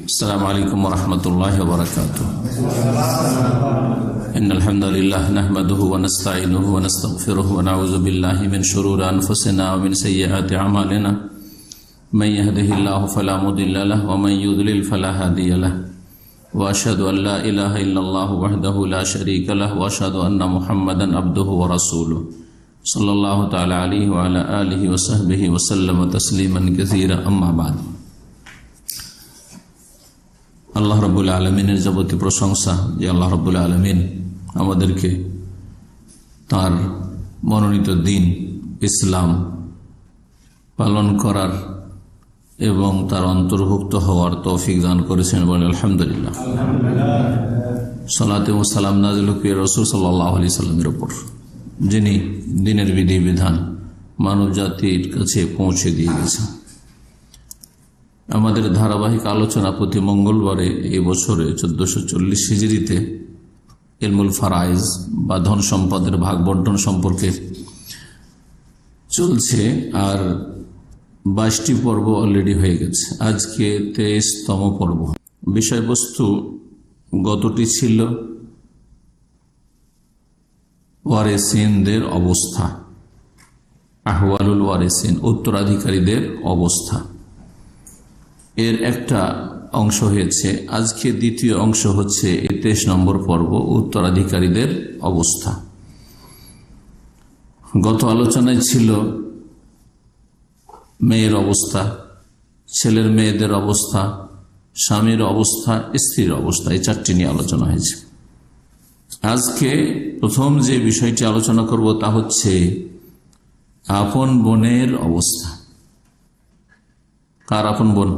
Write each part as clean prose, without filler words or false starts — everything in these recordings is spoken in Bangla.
السلام عليكم ورحمة الله وبركاته. إن الحمد لله نحمده ونستعينه ونستغفره ونعوذ بالله من شرور أنفسنا ومن سيئات أعمالنا. من يهده الله فلا مضل له ومن يضلل فلا هادي له. وأشهد أن لا إله إلا الله وحده لا شريك له وأشهد أن محمدا عبده ورسوله صلى الله تعالى عليه وعلى آله وصحبه وسلم تسليما كثيرا. أما بعد. আল্লাহ রাব্বুল আলামিনের যাবতীয় প্রশংসা যে আল্লাহ রাব্বুল আলামিন আমাদেরকে তার মনোনীত দিন ইসলাম পালন করার এবং তার অন্তর্ভুক্ত হওয়ার তৌফিক দান করেছেন বলে আলহামদুলিল্লাহ। সালাত ও সালাম নাযিল হোক রাসূল সাল্লাল্লাহু আলাইহি সাল্লামের উপর, যিনি দিনের বিধিবিধান মানব জাতির কাছে পৌঁছে দিয়ে গেছেন। আমাদের ধারাবাহিক আলোচনা প্রতি মঙ্গলবারে এই বছরে 1440 হিজরিতে ইলমুল ফারাইজ বা ধন সম্পদের ভাগ বন্টন সম্পর্কে চলছে, আর 22টি পর্ব অলরেডি হয়ে গেছে। আজকে 23তম পর্ব। বিষয়বস্তু গতটি ছিল ওয়ারিসিনদের অবস্থা, আহওয়ালুল ওয়ারিসিন, উত্তরাধিকারীদের অবস্থা। এর একটা অংশ হয়েছে, আজকে দ্বিতীয় অংশ হচ্ছে 23 নম্বর পর্ব, উত্তরাধিকারীদের অবস্থা। গত আলোচনায় ছিল মেয়ের অবস্থা, ছেলের মেয়েদের অবস্থা, স্বামীর অবস্থা, স্ত্রীর অবস্থা, এই 4টি নিয়ে আলোচনা হয়েছে। আজকে প্রথম যে বিষয়টি আলোচনা করব তা হচ্ছে আপন বোনের অবস্থা। কার আপন বোন?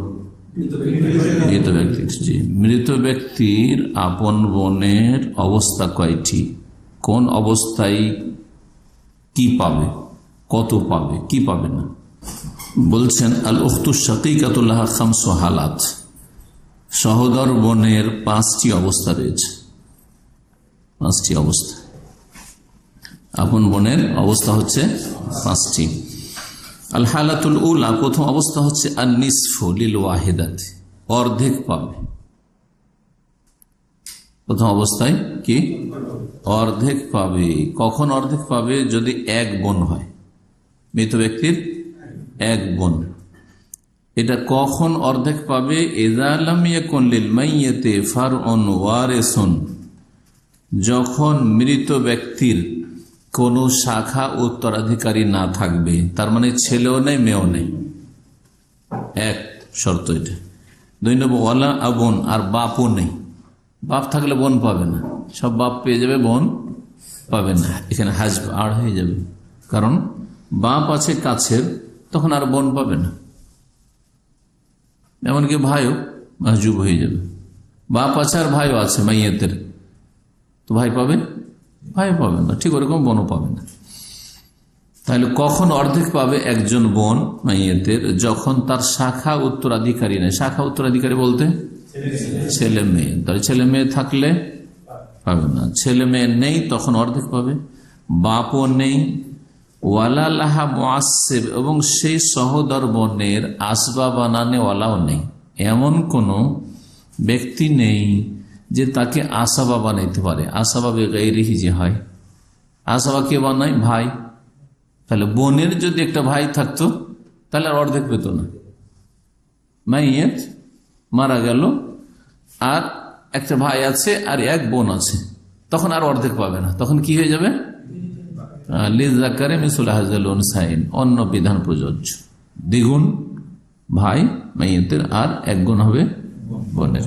মৃত ব্যক্তির। জি, মৃত ব্যক্তির আপন বোনের অবস্থা কয়টি, কোন অবস্থায় কি পাবে, কত পাবে, কি পাবে না। বলছেন আল উখতু শাকীকাতু লাহা খামসু হালাত, সহোদর বোনের 5টি অবস্থা রয়েছে। 5টি অবস্থা, আপন বোনের অবস্থা হচ্ছে 5টি। আল হালাতুল উলা, প্রথম অবস্থা হচ্ছে আন নিসফু লিল ওয়াহিদাতি, অর্ধেক পাবে। প্রথম অবস্থায় কি অর্ধেক পাবে। কখন অর্ধেক পাবে? যদি এক বোন হয়, মৃত ব্যক্তির এক বোন। এটা কখন অর্ধেক পাবে? ইযা লাম ইয়াকুন লিল মাইয়িতি ফারউন ওয়ারিসুন, যখন মৃত ব্যক্তির কোন শাখা উত্তরাধিকারী না থাকবে, তার মানে ছেলেও নেই মেয়েও নেই। এক শর্ত এটা। 2 নম্বর ওয়ালা আবুন, আর বাপও নেই। বাপ থাকলে বোন পাবে না, সব বাপ পেয়ে যাবে, বোন পাবে না। এখানে হাজব আড় হয়ে যাবে, কারণ বাপ আছে কাছের, তখন আর বোন পাবে না। এমনকি ভাইও মাহজুব হয়ে যাবে। বাপ আছে আর ভাইও আছে মাইয়াতের, তো ভাই পাবে? ভাই পাবে না। ঠিক ওরকম বোনও পাবে না। তাহলে কখন অর্ধেক পাবে একজন বোন মাইয়াতের? যখন তার শাখা উত্তরাধিকারী নেই। শাখা উত্তরাধিকারী বলতে ছেলে মেয়ে। তাহলে ছেলে মেয়ে থাকলে পাবে না, ছেলে মেয়ে নেই তখন অর্ধেক পাবে। বাপও নেই, ওয়ালা লাহা মুআসসিব, এবং সেই সহোদর বোনের আসবাব বানানেওয়ালাও নেই। এমন কোন ব্যক্তি নেই যে তাকে আসাবা বানাইতে পারে। আসাবা বেগাইরিহি যে হয়, আসাবা কে বানায়? ভাই। তাহলে বোনের যদি একটা ভাই থাকতো তাহলে আর অর্ধেক পেত না। মাইয়েত মারা গেল, আর একটা ভাই আছে আর এক বোন আছে, তখন আর অর্ধেক পাবে না। তখন কি হয়ে যাবে? লিযাকারি মিসলু হাযিল উনসাইন, অন্য বিধান প্রযোজ্য। দ্বিগুণ ভাই মাইয়েতের, আর এক গুণ হবে বোনের।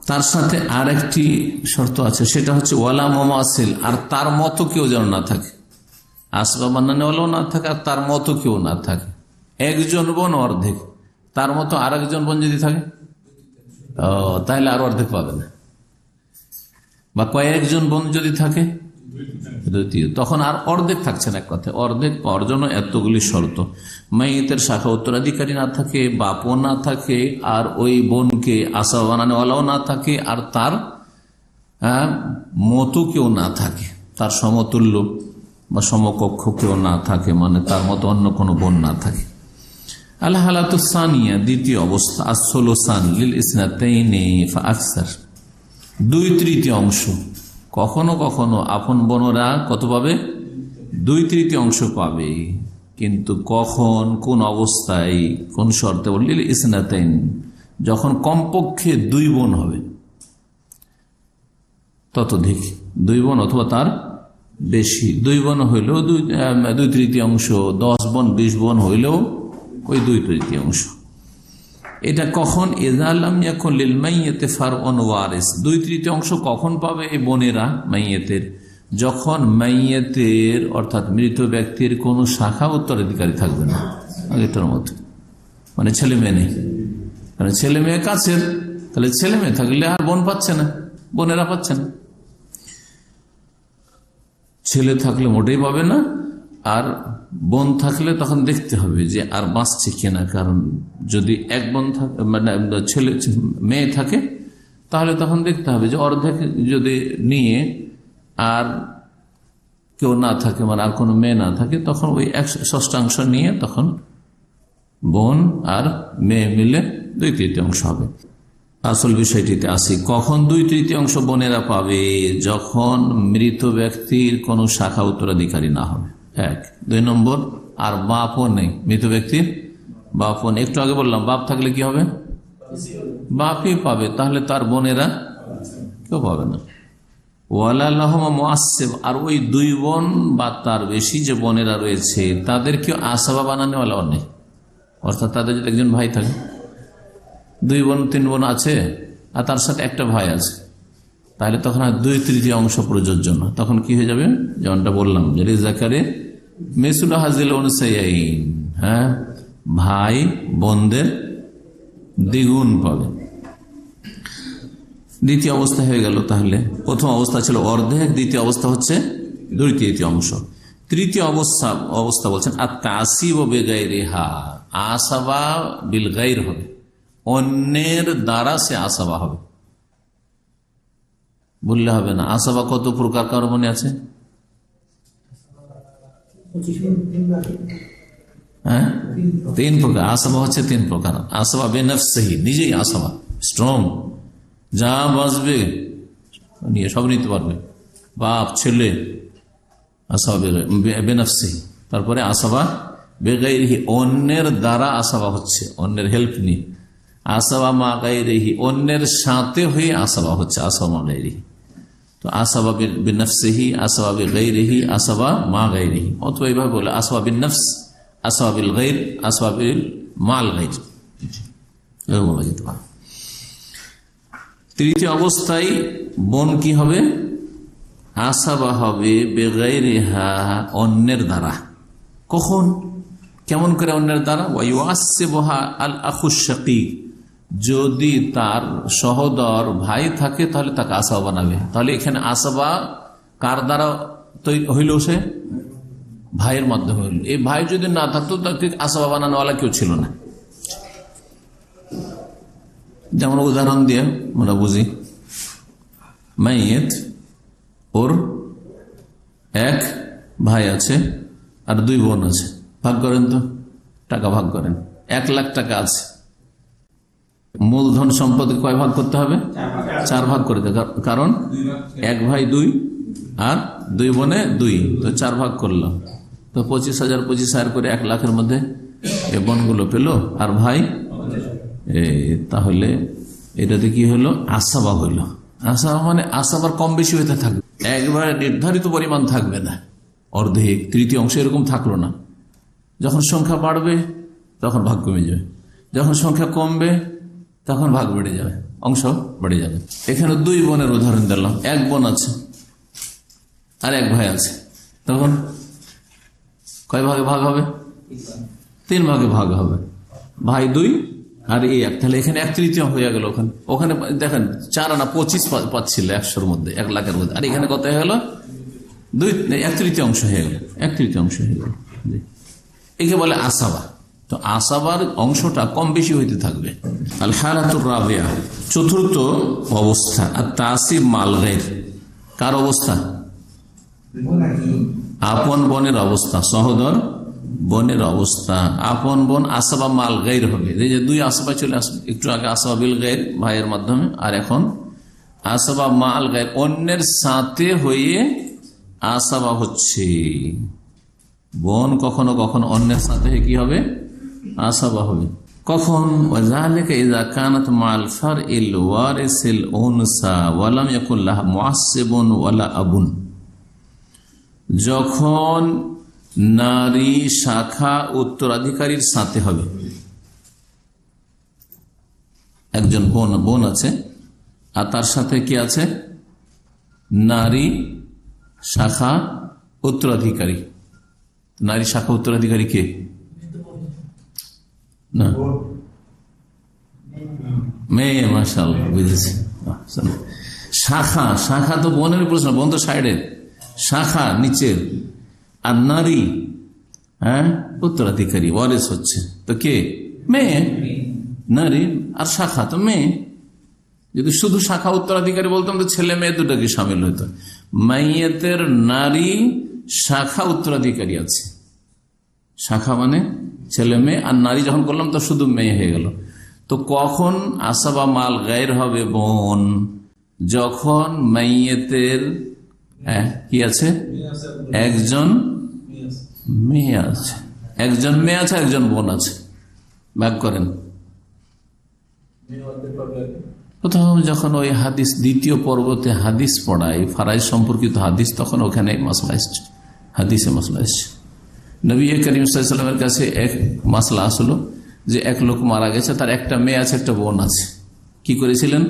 তার সাথে আর একটি শর্ত আছে, সেটা হচ্ছে ওয়ালা মুমাসিল, আর তার মতো কেউ যেন না থাকে। আসবাব বানানেওয়ালাও না থাকে, আর তার মতো কেউ না থাকে। একজন বোন অর্ধেক, তার মতো আর একজন বোন যদি থাকে তাহলে আর অর্ধেক পাবে না। বা কয়েকজন বোন যদি থাকে, দ্বিতীয়, তখন আর অর্ধেক থাকছে না। এক কথায় অর্ধেক পাওয়ার জন্য এতগুলি শর্ত। মাইয়েতের শাখা উত্তরাধিকারী না থাকে, বাপও না থাকে, আর ওই বোনকে আশা বানানোওয়ালাও না থাকে, আর তার মতো কেউ না থাকে, তার সমতুল্য বা সমকক্ষ কেউ না থাকে, মানে তার মতো অন্য কোনো বোন না থাকে। আল হালাতু সানিয়া, দ্বিতীয় অবস্থা, আসলুসান লিল ইসনাতাইনি ফাআকসার, 2/3 অংশ। কখনো কখনো আপন বোনরা কত পাবে? 2/3 অংশ পাবে, কিন্তু কখন, কোন অবস্থায়, কোন শর্তে? লিল ইসনাতাইন, যখন কমপক্ষে 2 বোন হবে, ততোধিক 2 বোন অথবা তার বেশি। 2 বোন হইলেও 2/3 অংশ, 10 বোন 20 বোন হইলেও ওই 2/3 অংশ। এটা কখন? ইযালাম ইয়াকুন লিল মাইয়িতি ফারউন ওয়ারিস, 2/3 অংশ কখন পাবে এই বোনেরা মাইয়েতের? যখন মাইয়েতের অর্থাৎ মৃত ব্যক্তির কোন শাখা উত্তরাধিকারী থাকবে না আগেটার মতো, মানে ছেলে মেয়ে নেই। কারণ ছেলে মেয়ে কাছের, তাহলে ছেলে মেয়ে থাকলে আর বোন পাচ্ছে না, বোনেরা পাচ্ছে না। ছেলে থাকলে মোটেই পাবে না, আর বোন থাকলে তখন দেখতে হবে যে আর বাঁচছে কিনা। কারণ যদি এক বোন থাকে, মানে ছেলে মেয়ে থাকে, তাহলে তখন দেখতে হবে যে অর্ধেক যদি নিয়ে আর কেউ না থাকে, মানে আর কোনো মেয়ে না থাকে, তখন ওই 1/6 নিয়ে তখন বোন আর মেয়ে মিলে 2/3 অংশ হবে। আসল বিষয়টিতে আসি, কখন 2/3 অংশ বোনেরা পাবে? যখন মৃত ব্যক্তির কোনো শাখা উত্তরাধিকারী না হবে, 1। 2 নম্বর, আর বাপও নেই, মৃত ব্যক্তির বাপও নেই। একটু আগে বললাম বাপ থাকলে কি হবে? বাপই পাবে, তাহলে তার বোনেরা কেউ পাবে না। ওয়ালা লাহুমা মুআসসিব, আর ওই 2 বোন বা তার বেশি যে বোনেরা রয়েছে তাদেরকেও আসাবা বানানোওয়ালা নেই। অর্থাৎ তাদের যদি একজন ভাই থাকে, 2 বোন 3 বোন আছে, আর তার সাথে একটা ভাই আছে, তাহলে তখন আর 2/3 অংশ প্রযোজ্য না। তখন কি হয়ে যাবে? যেমনটা বললাম, যে লিযাকারি মিসলু হাযিল উনসায়াইন, হ্যাঁ, ভাই বোনদের দ্বিগুণ পাবে। দ্বিতীয় অবস্থা হয়ে গেল। তাহলে প্রথম অবস্থা ছিল অর্ধেক, দ্বিতীয় অবস্থা হচ্ছে 2/3 অংশ। তৃতীয় অবস্থা বলছেন আত-তাসিব বিগাইরিহা, আসাবা বিল গাইর হবে, অন্যের দ্বারা সে আসাবা হবে। বললে হবে না। আসাবা কত প্রকার কারো মনে আছে? হ্যাঁ, 3 প্রকার। আসাবা হচ্ছে 3 প্রকার। আসাবা বেনফসহি, নিজেই আসাবা, স্ট্রং, যা বাঁচবে নিয়ে সব নিতে পারবে, বাপ ছেলে, আসাবা বেনফসহি। তারপরে আসাবা বেগাইরিহি, অন্যের দ্বারা আসাবা হচ্ছে, অন্যের হেল্প নিয়ে। আসাবা মা গাইরিহি, অন্যের সাথে হয়ে আসাবা হচ্ছে, আসাবা মা গাইরিহি। তো আসাবা বিনফসিহি, আসাবা বিগাইরিহি, আসাবা মা গাইরিহি। অথবা এইভাবে বলে আসাবা বিনফস, আসাবা বিল গাইর, আসাবা বিল মাল গাইর, বলা যেতে পারে। তৃতীয় অবস্থায় বোন কি হবে? আসাবা হবে বেগাইরিহা, অন্যের দ্বারা। কখন, কেমন করে অন্যের দ্বারা? ওয়াইউআসসিবুহা আল আখুশ শাকীক, যদি তার সহোদর ভাই থাকে তাহলে তাকে আসাবা বানাবে। তাহলে এখানে আসাবা কার দ্বারা হইল? সে ভাইয়ের মাধ্যমে হইল। এই ভাই যদি না থাকতো তাকে আসাবা বানানোওয়ালা কেউ ছিল না। যেমন উদাহরণ দিয়ে আমরা বুঝি, মাইয়েত, ওর 1 ভাই আছে আর 2 বোন আছে, ভাগ করেন তো, টাকা ভাগ করেন। 1 লাখ টাকা আছে, মূলধন সম্পদকে কয় ভাগ করতে হবে? 4 ভাগ করে দেয়। কারণ 1 ভাই 2 আর 2 বোনে 2, তো 4 ভাগ করলাম, তো 25,000 করে 1 লাখের মধ্যে এ বোনগুলো পেল, আর ভাই। তাহলে এটাতে কি হলো? আসাবা হইল। আসাবা মানে আসাবার কম বেশি হইতে থাকবে, একবারে নির্ধারিত পরিমাণ থাকবে না, অর্ধেক, তৃতীয় অংশ এরকম থাকলো না। যখন সংখ্যা বাড়বে তখন ভাগ কমে যাবে, যখন সংখ্যা কমবে তখন ভাগ বেড়ে যাবে, অংশ বেড়ে যাবে। এখানে 2 বোনের উদাহরণ দিলাম। 1 বোন আছে আর 1 ভাই আছে, তখন কয় ভাগে ভাগ হবে? 3 ভাগে ভাগ হবে। ভাই 2 আর 1, তাহলে এখানে 1/3 হয়ে গেল। ওখানে দেখেন 4 আনা 25 পাচ্ছিল 100-র মধ্যে, 1 লাখের মধ্যে, আর এখানে কত হয়ে গেল? 1/3 অংশ হয়ে গেল, 1/3 অংশ হয়ে গেল। একে বলে আসাবা। তো আসাবার অংশটা কম বেশি হইতে থাকবে। আল হালাতুর রাবিয়া, চতুর্থ অবস্থা, আত-তাসিব মাল গায়র, কার অবস্থা? আপন বোনের অবস্থা, সহোদর বোনের অবস্থা। আপন বোন আসবা মাল গাইর হবে, এই যে দুই আসবা চলে আসবে, একটু আগে আসবা বিল গাইর ভাইয়ের মাধ্যমে, আর এখন আসবা মাল গাইর অন্যের সাথে হয়ে আসবা হচ্ছে। বোন কখনো কখনো অন্যের সাথে কি হবে, আসবা হবে। কখন? ওয়াযালিকা ইযা কানাত মাল ফারইল ওয়ারিসিল উনসা ওয়া লাম ইয়াকুন লাহা মুআসসিবুন ওয়ালা আবুন, যখন নারী শাখা উত্তরাধিকারীর সাথে হবে। একজন বোন আছে আর তার সাথে কি আছে, নারী শাখা উত্তরাধিকারী। নারী শাখা উত্তরাধিকারী কে? না, মেয়ে। মাশাআল্লাহ, বুঝেছি। শাখা, শাখা তো বোনের প্রশ্ন, বোন তো সাইডের, শাখা নিচের, আর নারী উত্তরাধিকারী ওয়ারিস হচ্ছে তো কে? মেয়ে। নারী আর শাখা তো মেয়ে। যদি শুধু শাখা উত্তরাধিকারী বলতাম তো ছেলে মেয়ে দুটোকে সামিল হইতো। মাইয়াতের নারী শাখা উত্তরাধিকারী আছে, শাখা মানে ছেলে মেয়ে, আর নারী যখন করলাম তো শুধু মেয়ে হয়ে গেল। তো কখন আসবা মাল গায়ের হবে বোন? যখন মাইয়াতের কি আছে, একজন মেয়ে আছে, একজন মেয়ে আছে, একজন বোন আছে, ভাগ করেন। প্রথম যখন ওই হাদিস দ্বিতীয় পর্বতে হাদিস পড়াই, ফারাইজ সম্পর্কিত হাদিস, তখন ওখানে মাসলা এসছে, হাদিসে মাসলা এসছে। নবী করিম সাল্লাল্লাহু আলাইহি ওয়াসাল্লামের কাছে এক মাসলা আসলো যে এক লোক মারা গেছে, তার একটা মেয়ে আছে, একটা বোন আছে। কি করেছিলেন?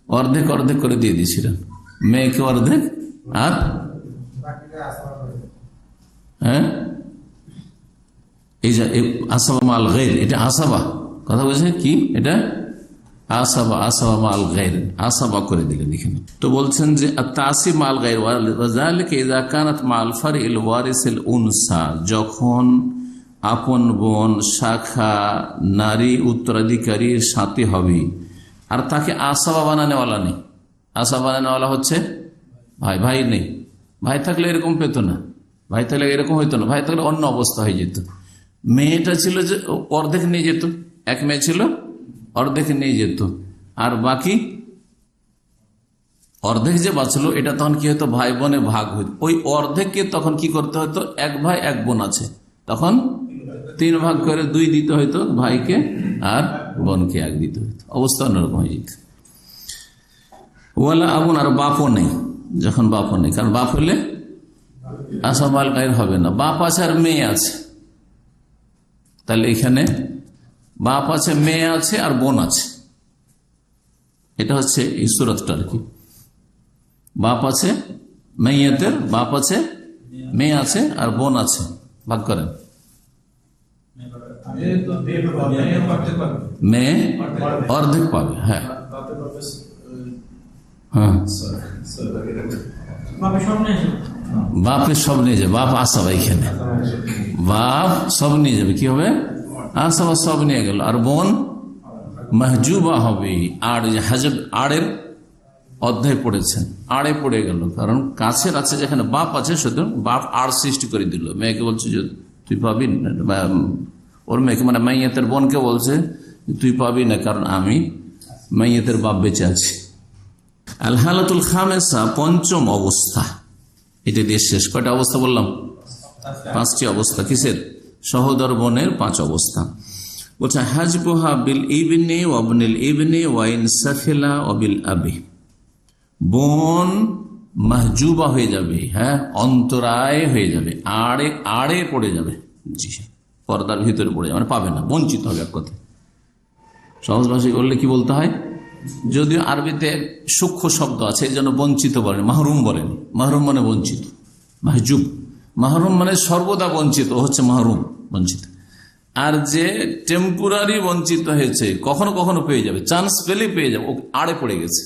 অর্ধেক অর্ধেক করে দিয়ে দিয়েছিলেন, মেয়েকে অর্ধেক আর এই যে আসবা মাল গায়র, এটা আসবা কথা বলছে কি, এটা আসবা, আসবা মাল গায়র, আসবা করে দিলেন এখানে। তো বলছেন যে তাসিব মাল গায়র ওয়াযালিকা ইযা কানাত মাল ফারইল ওয়ারিসিল উনসা, যখন আপন বোন শাখা নারী উত্তরাধিকারীর সাথে হবে আর তাকে আসবা বানানেওয়ালা নেই। আসবা বানানেওয়ালা হচ্ছে ভাই, ভাই নেই। ভাই থাকলে এরকম পেত না, ভাই থাকলে এরকম হইতো না, ভাই থাকলে অন্য অবস্থা হয়ে যেত। মেয়েটা ছিল যে অর্ধেক নিয়ে যেত, এক মেয়ে ছিল অর্ধেক নিয়ে যেত, আর বাকি অর্ধেক যে বাঁচলো এটা তখন কি হতো, ভাই বোনে ভাগ হইত। ওই অর্ধেককে তখন কি করতে হতো, এক ভাই এক বোন আছে, তখন 3 ভাগ করে 2 দিতে হইতো ভাইকে, আর বোনকে 1 দিতে হইতো। অবস্থা অন্যরকম হয়ে যেত। ওয়ালা আবুন, আর বাপও নেই, যখন বাপও নেই, কারণ বাপ হলে আসবা মাল গায়র হবে না। বাপ আছে আর মেয়ে আছে, তাহলে এখানে বাপ আছে, মেয়ে আছে আর বোন আছে। এটা হচ্ছে এই সূরাতটা আর কি। বাপ আছে, মাইয়াতের বাপ আছে, মেয়ে আছে আর বোন আছে, ভাগ করেন। মেয়ে অর্ধেক পাবে, হ্যাঁ হ্যাঁ, বাপের সব নিয়ে যাবে, বাপ আসবা এখানে, বাপ সব নিয়ে যাবে, কি হবে, আসবা সব নিয়ে গেল, আর বোন মাহজুবা হবে। আর হাজব, আড়ের অধ্যায় পড়েছেন, আড়ে পড়ে গেল, কারণ কাছের আছে যেখানে বাপ আছে, শুধু বাপ আড় সৃষ্টি করে দিল। মেয়েকে বলছে যে তুই পাবি না, ওর মেয়েকে মানে মাইয়াতের বোনকে বলছে তুই পাবি না, কারণ আমি মাইয়াতের বাপ বেঁচে আছি। আল হালাতুল খামেসা, পঞ্চম অবস্থা। এটা দিয়ে শেষ। কয়টা অবস্থা বললাম? 5টি অবস্থা। কিসের? সহোদর বোনের 5 অবস্থা। বলছে হাজবুহা বিল ইবনে ওয়া ইবনিল ইবনে ওয়া ইন সাফিলা ওয়া বিল আবি, বোন মাহজুবা হয়ে যাবে, হ্যাঁ, অন্তরায় হয়ে যাবে, আড়ে আড়ে পড়ে যাবে, জি, পর্দার ভিতরে পড়ে যাবে, মানে পাবে না, বঞ্চিত হবে। এক কথা সহজ ভাষায় করলে কি বলতে হয়, যদিও আরবিতে সূক্ষ্ম শব্দ আছে, এই জন্য বঞ্চিত বলেন, মাহরুম বলেন। মাহরুম মানে বঞ্চিত, মাহজুব, মাহরুম মানে সর্বদা বঞ্চিত, হচ্ছে মাহরুম, বঞ্চিত। আর যে টেম্পোরারি বঞ্চিত হয়েছে, কখনো কখনো পেয়ে যাবে, চান্স পেলে পেয়ে যাবে, ও আড়ে পড়ে গেছে।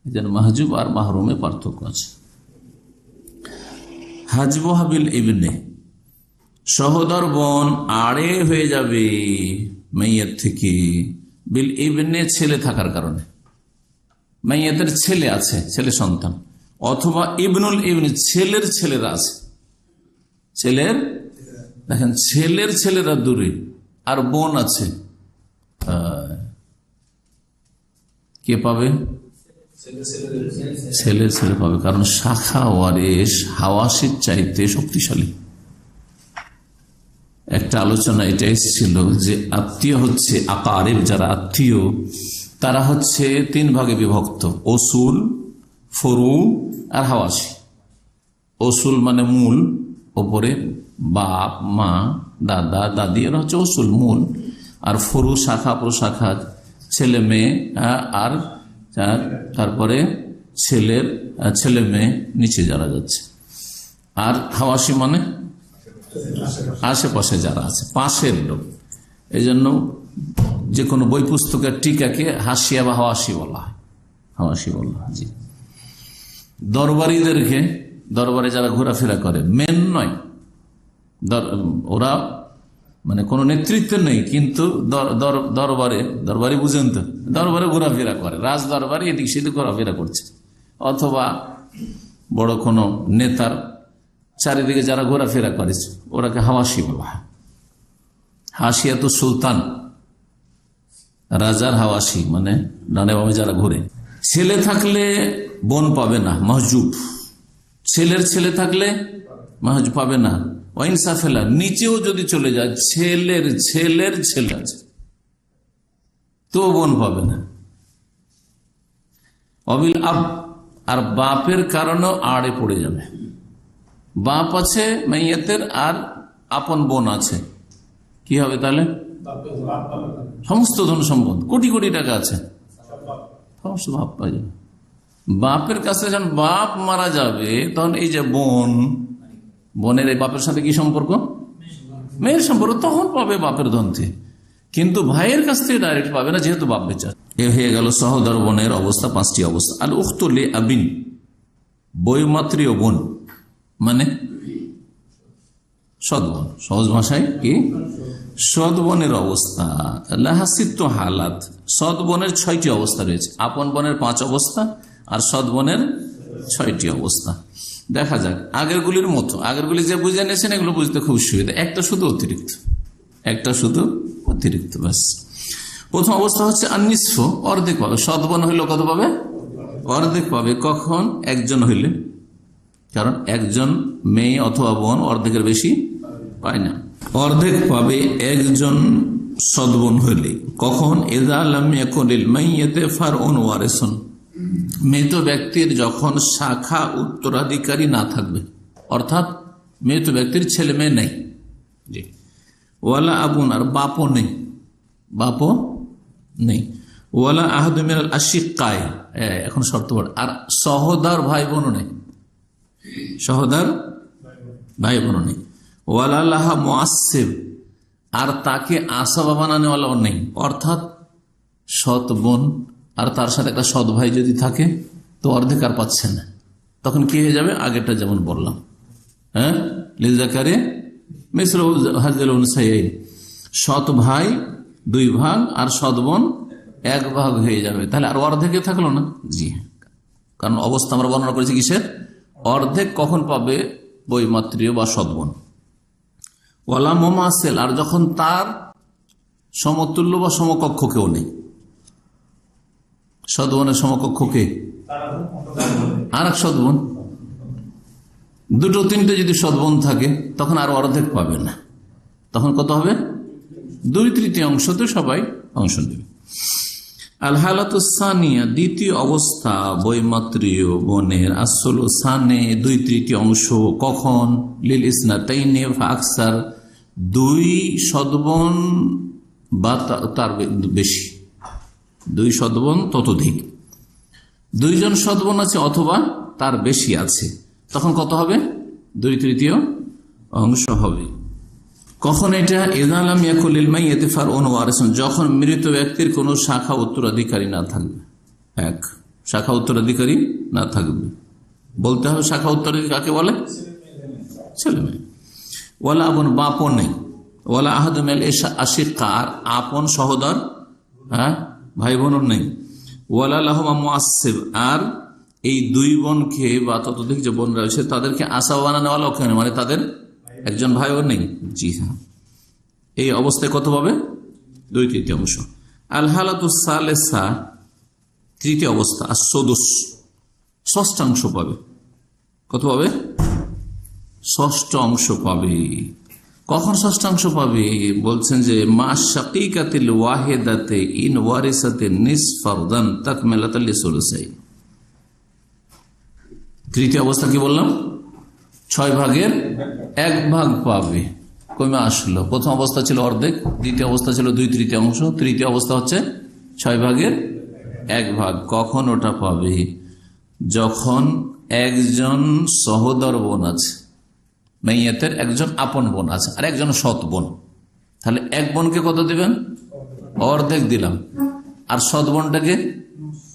এই জন্য মাহজুব আর মাহরুমে পার্থক্য আছে। হাজবুহা বিল ইবনে, সহোদর বোন আড়ে হয়ে যাবে মাইয়াত থেকে, বিল ইবনে, ছেলে থাকার কারণে। মাইয়াতের ছেলে আছে, ছেলে সন্তান, অথবা ইবনুল ইবনে, ছেলের ছেলেরা আছে, ছেলের, দেখেন ছেলের ছেলেরা দূরে, আর বোন আছে, কে পাবে? ছেলের ছেলে পাবে, কারণ শাখা ওয়ারিস হাওয়াসির চাইতে শক্তিশালী। একটা আলোচনা এটা এসেছিল যে আত্মীয় হচ্ছে আকারিব, যারা আত্মীয় তারা হচ্ছে 3 ভাগে বিভক্ত: ওসুল, ফরু আর হাওয়াসি। ওসুল মানে মূল, ওপরে বাপ মা দাদা দাদি, এরা হচ্ছে ওসুল মূল। আর ফরু শাখা প্রশাখা, ছেলে মেয়ে, আর তারপরে ছেলের ছেলে মেয়ে নিচে যারা যাচ্ছে। আর হাওয়াসি মানে আশেপাশে যারা আছে, পাশের লোক। এই জন্য যে কোনো বই পুস্তকের টিকাকে হাসিয়া বা হাওয়াসি বলা হয়, হাওয়াসি বলা হয়। জি, দরবারীদেরকে, দরবারে যারা ঘোরাফেরা করে, মেন নয়, ওরা মানে কোনো নেতৃত্ব নেই, কিন্তু দরবারে বুঝেন তো, দরবারে ঘোরাফেরা করে, রাজ দরবারে এদিক সেদিক ঘোরাফেরা করছে, অথবা বড় কোনো নেতার চারিদিকে যারা ঘোরাফেরা করেছে ওরাকে হাওয়াসি বলা হয়। হাসিয়া তো সুলতান, রাজার হাওয়াসি মানে ডানে বামে যারা ঘুরে। ছেলে থাকলে বোন পাবে না, মাহজুব। ছেলের ছেলে থাকলে মাহজুব পাবে না। ওয়াইনসাফেলা, নিচেও যদি চলে যায়, ছেলের ছেলের ছেলে আছে তো বোন পাবে না। অবিল আব, আর বাপের কারণেও আড়ে পড়ে যাবে। বাপ আছে মাইয়াতের, আর আপন বোন আছে, কি হবে তাহলে? সমস্ত ধন সম্পদ, কোটি কোটি টাকা আছে, সমস্ত বাপ পাওয়া যাবে। বাপের কাছে যখন বাপ মারা যাবে, তখন এই যে বোনের এই বাপের সাথে কি সম্পর্ক? মেয়ের সম্পর্ক, তখন পাবে বাপের ধন থেকে, কিন্তু ভাইয়ের কাছ থেকে ডাইরেক্ট পাবে না, যেহেতু বাপ বেঁচে। এ হয়ে গেল সহোদর বোনের অবস্থা, 5টি অবস্থা। আল উখতু লি আবিন, বৈমাত্রীয় বোন মানে সৎ বোন, সহজ ভাষায় কি সৎ বোনের অবস্থা। লাহাসিত্য হালাত, সৎ বোনের 6টি অবস্থা রয়েছে। আপন বোনের 5 অবস্থা, আর সৎ বোনের 6টি অবস্থা। দেখা যাক, আগেরগুলির মতো, আগেরগুলি যে বুঝে নিয়েছেন এগুলো বুঝতে খুব সুবিধা, একটা শুধু অতিরিক্ত, ব্যাস। প্রথম অবস্থা হচ্ছে আনিসফ, অর্ধেক পাবে। সৎ বোন হইলে কত পাবে? অর্ধেক পাবে। কখন? একজন হইলে, কারণ একজন মেয়ে অথবা বোন অর্ধেকের বেশি পায় না। অর্ধেক পাবে একজন সৎ বোন হইলে। কখন? ইযা লাম ইয়াকুনিল মাইয়্যিতু ফারউন ওয়ারিসুন, মৃত ব্যক্তির যখন শাখা উত্তরাধিকারী না থাকবে, অর্থাৎ মৃত ব্যক্তির ছেলে মেয়ে নেই। জি, ওয়ালা আবুন, আর বাপও নেই। ওয়ালা আহাদু মিনাল আশিক্কাই, এখন শর্ত পড়ে, আর সহোদর ভাই বোনও নেই, ওয়ালা লাহা মুআসসিব, আর তাকে আসাবা বানানোওয়ালাও নেই। অর্থাৎ সৎ বোন আর তার সাথে একটা সৎ ভাই যদি থাকে তো অর্ধেকার পাচ্ছে না, তখন কি হয়ে যাবে? আগেরটা যেমন বললাম, হ্যাঁ, লিযাকারি মিসলু হাযিল উনসায়াইন, সৎ ভাই 2 ভাগ আর সৎ বোন 1 ভাগ হয়ে যাবে। তাহলে আর অর্ধেকে থাকলো না। জি, কারণ অবস্থা আমরা বর্ণনা করেছি কিসের? অর্ধেক কখন পাবে? বৈমাত্রীয় বা সৎ বোন। ওয়ালা মুমাসিল, আর যখন তার সমতুল্য বা সমকক্ষ কেউ নেই। সৎ বোনের সমকক্ষ কে? আর এক সৎ বোন। 2-3টে যদি সৎ বোন থাকে তখন আর অর্ধেক পাবে না, তখন কত হবে? 2/3 সবাই অংশ নেবে। আল হালাতুস সানিয়া, দ্বিতীয় অবস্থা বৈমাত্রীয় বোনের। আসলু সানে, 2/3 কখন? লিল ইসনাতাইনি ফা আকসার, 2 সৎ বোন বা তার বেশি, 2 সৎ বোন ততোধিক, 2 জন সৎ বোন আছে অথবা তার বেশি আছে, তখন কত হবে? 2/3 হবে। কখন এটা? ইযা লাম ইয়াকুনিল মাইয়্যিতু ফারউন ওয়ারিসুন, যখন মৃত ব্যক্তির কোনো শাখা উত্তরাধিকারী না থাকবে। শাখা উত্তরাধিকারী না থাকবে, বলতে হবে শাখা উত্তরাধিকারী কাকে বলে? ছেলে মেয়ে। ওয়ালা আবুন, বাপও নেই। ওয়ালা আহাদু মিনাল আশিক্কা, আর আপন সহোদর, হ্যাঁ, ভাই বোনও নেই। ওয়ালা লাহুমা মুআসসিব, আর এই 2 বোনকে বা ততোধিক যে বোন রয়েছে তাদেরকে আসাবা বানানোওয়ালা, মানে তাদের একজন ভাইও নেই, জি হ্যাঁ, এই অবস্থায় কত পাবে? 2/3। আল হালাতুস সালেসা, তৃতীয় অবস্থা, আসুদুস, ষষ্ঠাংশ পাবে। কত পাবে? ষষ্ঠ অংশ পাবে। কখন ষষ্ঠাংশ পাবে? বলছেন যে মা শাকিকাতিল ওয়াহিদাতে ইন ওয়ারিসাতে নিসফারদান তাকমিলাতাল লিসুলুসাইন। তৃতীয় অবস্থা কি বললাম? 6/1 পাবে। কমে আসলো। প্রথম অবস্থা ছিল অর্ধেক, দ্বিতীয় অবস্থা ছিল 2/3, তৃতীয় অবস্থা হচ্ছে 6/1। কখন ওটা পাবে? যখন একজন সহোদর বোন আছে, মেয়েতের একজন আপন বোন আছে আর একজন সৎ বোন, তাহলে এক বোনকে কত দিবেন? অর্ধেক দিলাম। আর সৎ বোনটাকে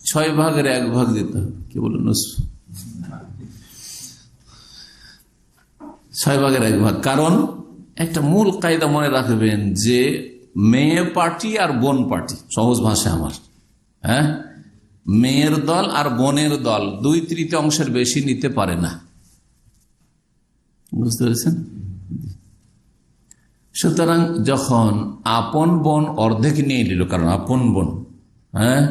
6/1 দিতে হবে। কি বলুন? 6/1। কারণ একটা মূল কায়দা মনে রাখবেন যে মেয়ে পার্টি আর বোন পার্টি, সহজ ভাষা আমার, হ্যাঁ, মেয়ের দল আর বোনের দল 2/3 বেশি নিতে পারে না। বুঝতে পেরেছেন? সুতরাং যখন আপন বোন অর্ধেক নিয়ে নিল, কারণ আপন বোন, হ্যাঁ,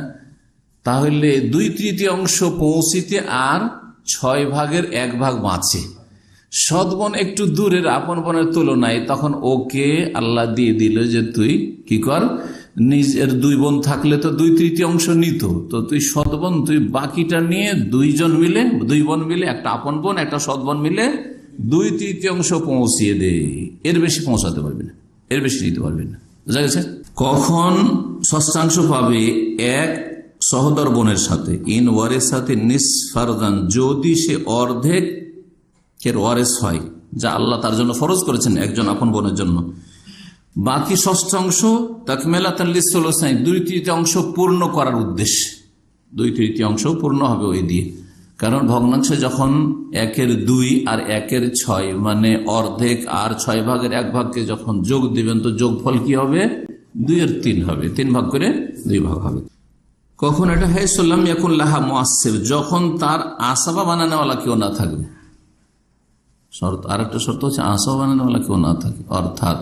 তাহলে 2/3 পৌঁছিতে আর 6/1 বাঁচে। সৎ বোন একটু দূরের, আপন বোনের তুলনায়, তখন ওকে আল্লাহ দিয়ে দিল যে তুই কি কর, নিজের 2 বোন থাকলে তো 2/3 নিত, তো তুই সৎ বোন, তুই বাকিটা নিয়ে 2 বোন মিলে, একটা আপন বোন একটা সৎ বোন মিলে 2/3 পৌঁছিয়ে দে। এর বেশি পৌঁছাতে পারবি না, এর বেশি নিতে পারবি না। বুঝা গেছে? কখন ষষ্ঠাংশ পাবে? এক সহোদর বোনের সাথে, ইন ওয়ারের সাথে নিসফারদান, যদি সে অর্ধেক এর ওয়ারেস হয়, যা আল্লাহ তার জন্য ফরজ করেছেন একজন আপন বোনের জন্য। বাকি ষষ্ঠাংশ তাকমিলাতাল লিসুলুসাইন, 2/3 পূর্ণ করার উদ্দেশ্যে। 2/3 পূর্ণ হবে ওই দিয়ে। কারণ ভগ্নাংশে যখন 1/2 আর 1/6, মানে অর্ধেক আর 6/1 যখন যোগ দিবেন, তো যোগফল কি হবে? 2/3 হবে। 3 ভাগ করে 2 ভাগ হবে। কখন এটা হয়? সাল্লাম ইয়াকুন লাহা মুআসসির, যখন তার আসাবা বানানোওয়ালা কেউ না থাকবে। শর্ত, আর একটা শর্ত হচ্ছে আসাবা বানানোওয়ালা কেউ না থাকে। অর্থাৎ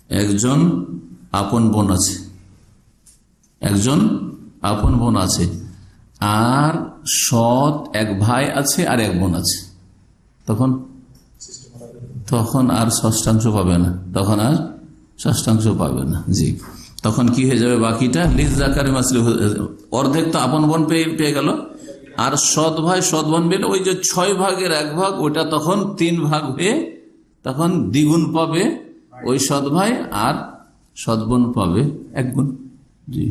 একজন আপন বোন আছে, একজন আপন বোন আছে, আর সৎ এক ভাই আছে আর এক বোন আছে, তখন আর ষষ্ঠাংশ পাবে না, তখন আর ষষ্ঠাংশ পাবে না। জি, তখন কি হয়ে যাবে? বাকিটা লিযযাকারি মিসলু, অর্ধেক তো আপন বোন পেয়ে গেল, আর সৎ ভাই সৎ বোন মিলে ওই যে 6/1 ওটা তখন 3 ভাগ হয়ে তখন দ্বিগুণ পাবে ওই সৎ ভাই, আর সৎ বোন পাবে 1 গুণ। জি।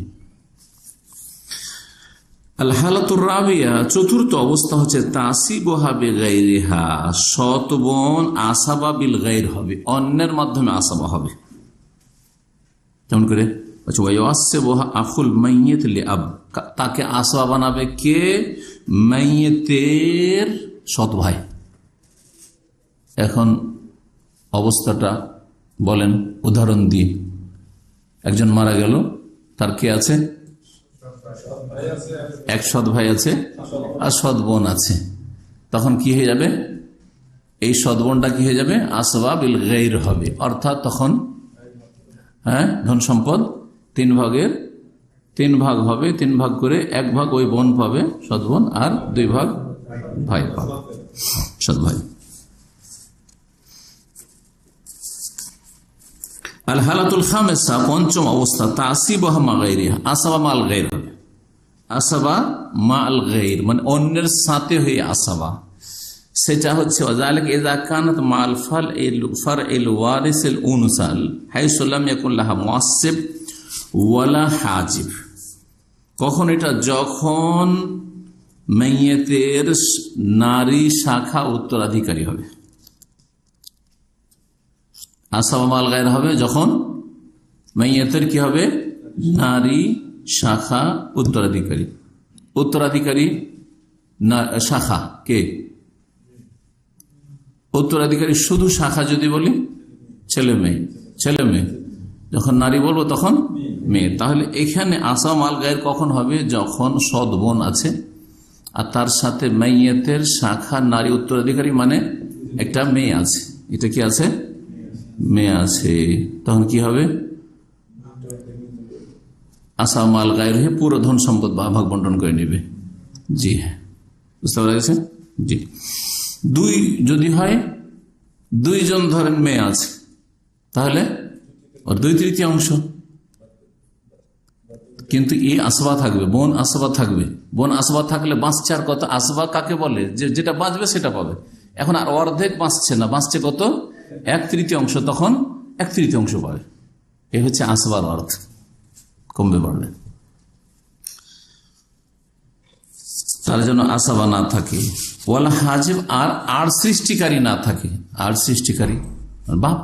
আল হালাতুর রাবিয়া, চতুর্থ অবস্থা হচ্ছে তাসিবুহা বিগাইরিহা, সৎ বোন আসাবা বিল গাইর হবে, অন্যের মাধ্যমে আসাবা হবে। কেমন করে? আখুল মাইয়িত লিআব, তাকে আসাবা বানাবে কে? মাইয়িতের সৎ ভাই। এখন অবস্থাটা বলেন উদাহরণ দিয়ে। একজন মারা গেল, তার কে আছে? এক সৎ ভাই আছে আর সৎ বোন আছে। তখন কি হয়ে যাবে? এই সৎ বোনটা কি হয়ে যাবে? আসবা বিল গাইর হবে। অর্থাৎ তখন হ্যাঁ, ধন সম্পদ 3 ভাগ হবে। 3 ভাগ করে 1 ভাগ ওই বোন পাবে, সৎ বোন, আর 2 ভাগ ভাই পাবে, সৎ ভাই। আল হালাতুল খামেসা, পঞ্চম অবস্থা, তাসিবুহা মা গাইরিহা, আসাবা মাল গাইর হবে। আসাবা মাল গাইর মানে অন্যের সাথে হয়ে আসাবা। সেটা হচ্ছে ওয়াজালিকা ইযা কানাত মাল ফারইল ওয়ারিসিল উনসাল হাইসু লাম ইয়াকুন লাহা মুআসসিব ওয়ালা হাজিব। কখন এটা? যখন মাইয়িতের নারী শাখা উত্তরাধিকারী হবে। আসাবা মাল গায়র হবে যখন মাইয়িতের কি হবে? নারী শাখা উত্তরাধিকারী শাখা কে? উত্তরাধিকারী শুধু শাখা যদি বলি ছেলে মেয়ে, যখন নারী বলবো তখন মেয়ে। তাহলে এখানে আসাবা মাল গায়র কখন হবে? যখন সৎ বোন আছে আর তার সাথে মাইয়িতের শাখা নারী উত্তরাধিকারী, মানে একটা মেয়ে আছে, এটা কি আছে, মেয়ে আছে, তখন কি হবে, আসা মাল গায়ের হয়ে পুরো ধন সম্পদ ভাগ বন্টন করে নেবে। জি হ্যাঁ, বুঝতে পারা গেছে। জি, দুই যদি হয়, দুইজন ধরেন মেয়ে আছে, তাহলে ওর 2/3 কিন্তু এই আসবা থাকবে, বোন আসবা থাকবে। বোন আসবা থাকলে বাঁচছে আর কত, আসবা কাকে বলে, যেটা বাঁচবে সেটা পাবে। এখন আর অর্ধেক বাঁচছে না, বাঁচছে কত, 1/3, তখন 1/3 পাবে। এই হচ্ছে আসবার অর্থ, কমবে বাড়বে। তার জন্য আসবা না থাকে, ওয়ালা হাজিব, আর সৃষ্টিকারী না থাকে। আর সৃষ্টিকারী বাপ,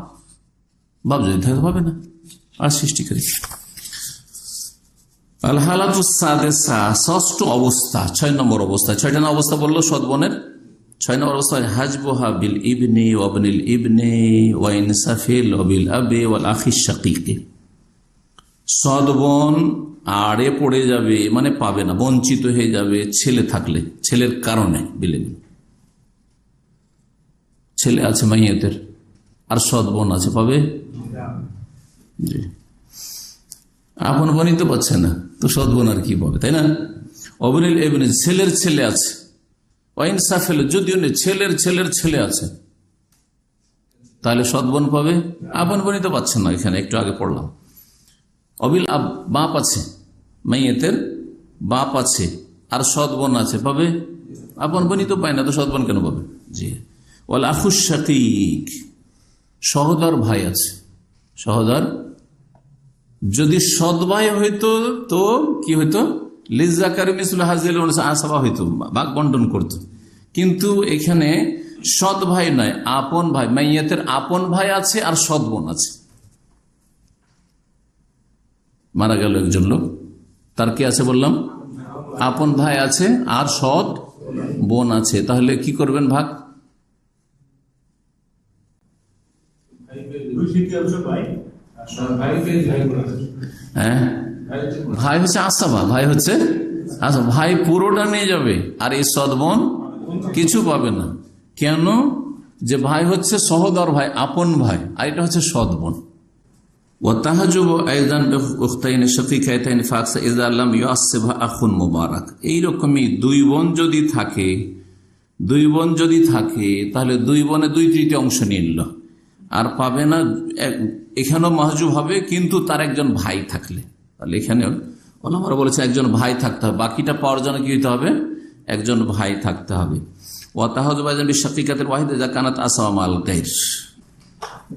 বাপ যদি থাকে পাবে না, আর সৃষ্টিকারী। আল হালাতু সাদেসা, ষষ্ঠ অবস্থা, 6 নম্বর অবস্থা। 6টা অবস্থা বললো সদবনের। 6 নম্বর অবস্থা হাজবুহা বিল ইবনি ওয়াবনিল ইবনি ওয়া ইনসাফিল ওয়াবিল আবি ওয়াল আখি শাকীকি। সদবন আড়ে পড়ে যাবে, মানে পাবে না, বঞ্চিত হয়ে যাবে ছেলে থাকলে, ছেলের কারণে। বিলেন ছেলে আছে মাইয়াতের, আর সদবন আছে, পাবে। জি, আপন বোনই তো পাচ্ছে না, তো সদবোন আর কি পাবে, তাই না। অবনিল এবনে, ছেলের ছেলে আছে, ওয়াইনসাফেল, যদিও নেই, ছেলের ছেলের ছেলে আছে, তাহলে সদবোন পাবে। আপন বোনই তো পাচ্ছে না, এখানে একটু আগে পড়লাম। অবিল আব, বাপ আছে, মাইয়েতের বাপ আছে আর সদবোন আছে, পাবে। আপন বোনই তো পায় না, তো সদবোন কেন পাবে। জি, ওয়াল আখুশ শাকীক, সহোদর ভাই আছে, সহোদর। যদি সৎ ভাই হইতো তো কি হইতো, লিজাকারি মিসলু হাজিল আসবা হইতো, ভাগ বন্টন করতো। কিন্তু এখানে সৎ ভাই নয়, আপন ভাই, মাইয়াতের আপন ভাই আছে আর সৎ বোন আছে। মারা গেল একজন লোক, তার কি আছে বললাম, আপন ভাই আছে আর সৎ বোন আছে, তাহলে কি করবেন ভাগ। হ্যাঁ, ভাই হচ্ছে আসবা, ভাই হচ্ছে আচ্ছা, ভাই পুরোটা নিয়ে যাবে, আর এই সদবোন কিছু পাবে না। কেন, যে ভাই হচ্ছে সহোদর ভাই, আপন ভাই, আর এটা হচ্ছে সদবোন। ও তাহাজুব আইদান উখতাইন শাকীকাতাইন ফাকসা ইযা লাম ইউসিবহা আখুন মুবারাক। এইরকমই দুই বোন যদি থাকে, তাহলে দুই বোনে 2/3 নিয়ে নিল, আর পাবে না। এখানেও মাহজুব হবে, কিন্তু তার একজন ভাই থাকলে, তাহলে এখানে ওলামারা বলেছে একজন ভাই থাকতে হবে, বাকিটা পাওয়ার জন্য কি হতে হবে, একজন ভাই থাকতে হবে। ওয়া তাহাজুব আইদান বিশাকীকাতিল ওয়াহিদা ইযা কানাত আসওয়া মাল গায়র।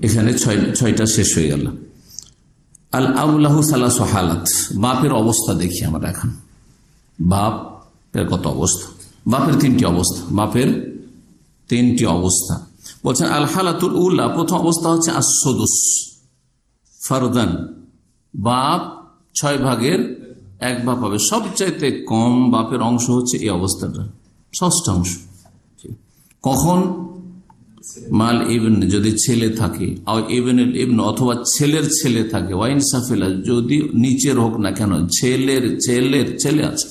এখানে 6টা শেষ হয়ে গেল। আল আউলাহু সালাসু হালাত, বাপের অবস্থা দেখি আমরা এখন। বাপের কত অবস্থা, বাপের 3টি অবস্থা, বাপের 3টি অবস্থা বলছেন। আল হালাতুল উলা, প্রথম অবস্থা হচ্ছে আসসুদুস ফারদান, বাপ 6/1 পাবে। সবচাইতে কম বাপের অংশ হচ্ছে এই অবস্থাটা, 6ষ্ঠ। কখন, মাল ইবন, যদি ছেলে থাকে, ইবন অথবা ছেলের ছেলে থাকে, ওয়াইন সাফেলা, যদি নিচের হোক না কেন, ছেলের ছেলের ছেলে আছে,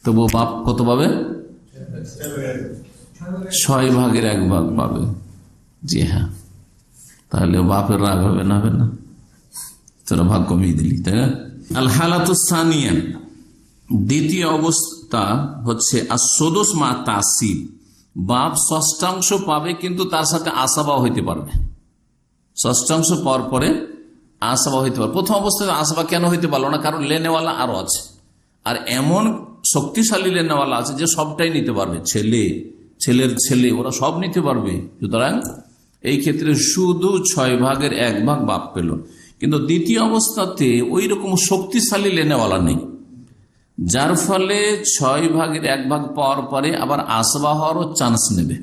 তবু বাপ কত পাবে, 6/1 পাবে। জি হ্যাঁ, তাহলে বাপের রাগ হবে না, হবে না, তোরা ভাগ কমিয়ে দিলি, তাই না। আল হালাতুস সানিয়া, দ্বিতীয় অবস্থা হচ্ছে আসসুদুস মা তাসিব, বাপ 6ষ্ঠ পাবে, কিন্তু তার সাথে আসবা হইতে পারবে। 6ষ্ঠ পাওয়ার পরে আসবা হইতে পারবে। প্রথম অবস্থায় আসবা কেন হইতে পারলো না, কারণ লেনেওয়ালা আরো আছে, আর এমন শক্তিশালী লেনেওয়ালা আছে যে সবটাই নিতে পারবে, ছেলে ছেলের ছেলে, ওরা সব নিতে পারবে। সুতরাং এই ক্ষেত্রে শুধু 6/1 বাপ পেল। কিন্তু দ্বিতীয় অবস্থাতে ওই রকম শক্তিশালী লেনেওয়ালা নেই, যার ফলে 6/1 পাওয়ার পরে আবার আসবা হওয়ারও চান্স নেবে।